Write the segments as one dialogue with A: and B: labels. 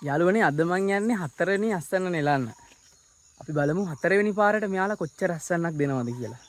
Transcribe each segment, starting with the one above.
A: යාළුවනේ අද මං යන්නේ 4 වෙනි අස්සන්න නෙලන්න. අපි බලමු 4 වෙනි පාරට මෙයාලා කොච්චර අස්සන්නක් දෙනවද කියලා.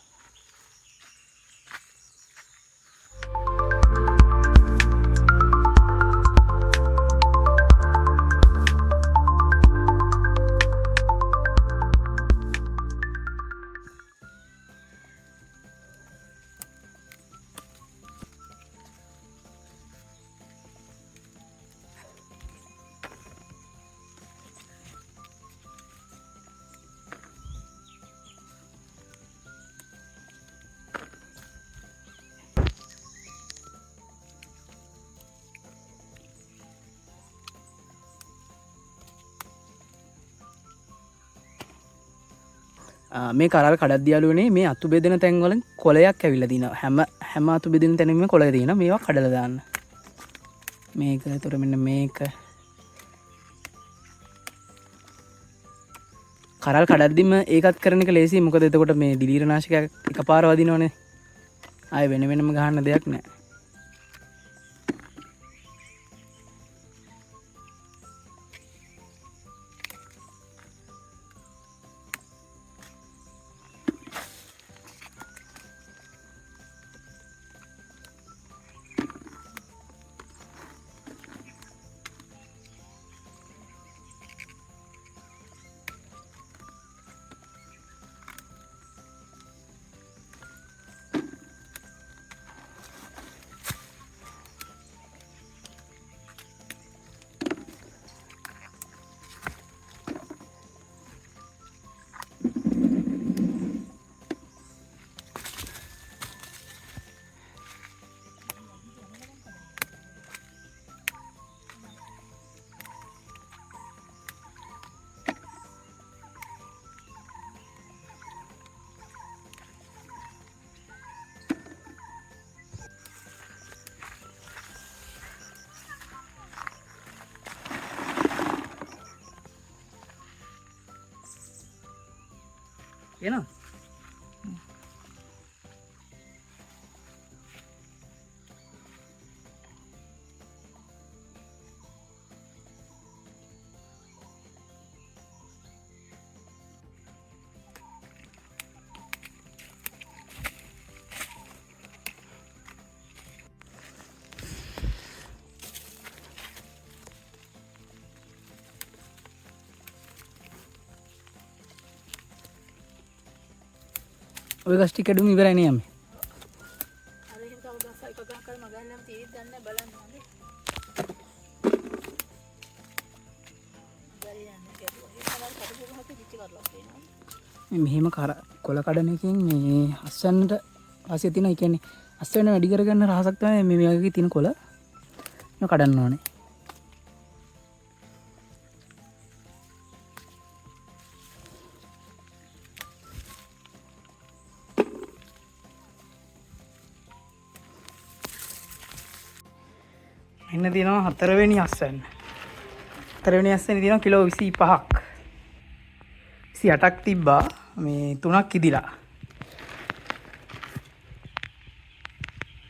A: මේ කරල් කඩද්දි යාළුවනේ මේ අතු බෙදෙන තැන් වලින් කොළයක් ඇවිල්ලා දිනවා. හැම අතු බෙදෙන තැනෙම කොළය තියෙනවා. මේවා කඩලා දාන්න. මේක ඒතර මෙන්න මේක කරල් කඩද්දිම ඒකත් කරන එක ලේසියි. මොකද එතකොට මේ දිලීරනාශකයක් එකපාර වදිනවනේ. ආයෙ වෙන වෙනම ගහන්න දෙයක් නැහැ. එනවා. ඔය ගස් ටික කැඩුම් ඉවරයි නේ යන්නේ.
B: අර එහෙම තව ගස් එක ගහක් කරලා මගහල්ලම තීරිත් ගන්න බලන්න හොඳේ. බැරි යන්නේ ගැටුවා. ඒ තමයි කඩපු ගහක පිච්ච කරලා තියෙනවා.
A: මෙහෙම කොළ කඩන එකෙන් මේ අස්සන්නට ආසිය තියෙනවා. ඒ කියන්නේ අස්සන්න වැඩි කරගන්න රහසක් තමයි මේ වගේ තියෙන කොළ මේ කඩන්න ඕනේ. මෙන්න තියෙනවා 4 වෙනි අස්සන්න. 4 වෙනි අස්සන්නේ තියෙනවා කිලෝ 25ක්. 28ක් තිබ්බා. මේ 3ක් ඉදිලා.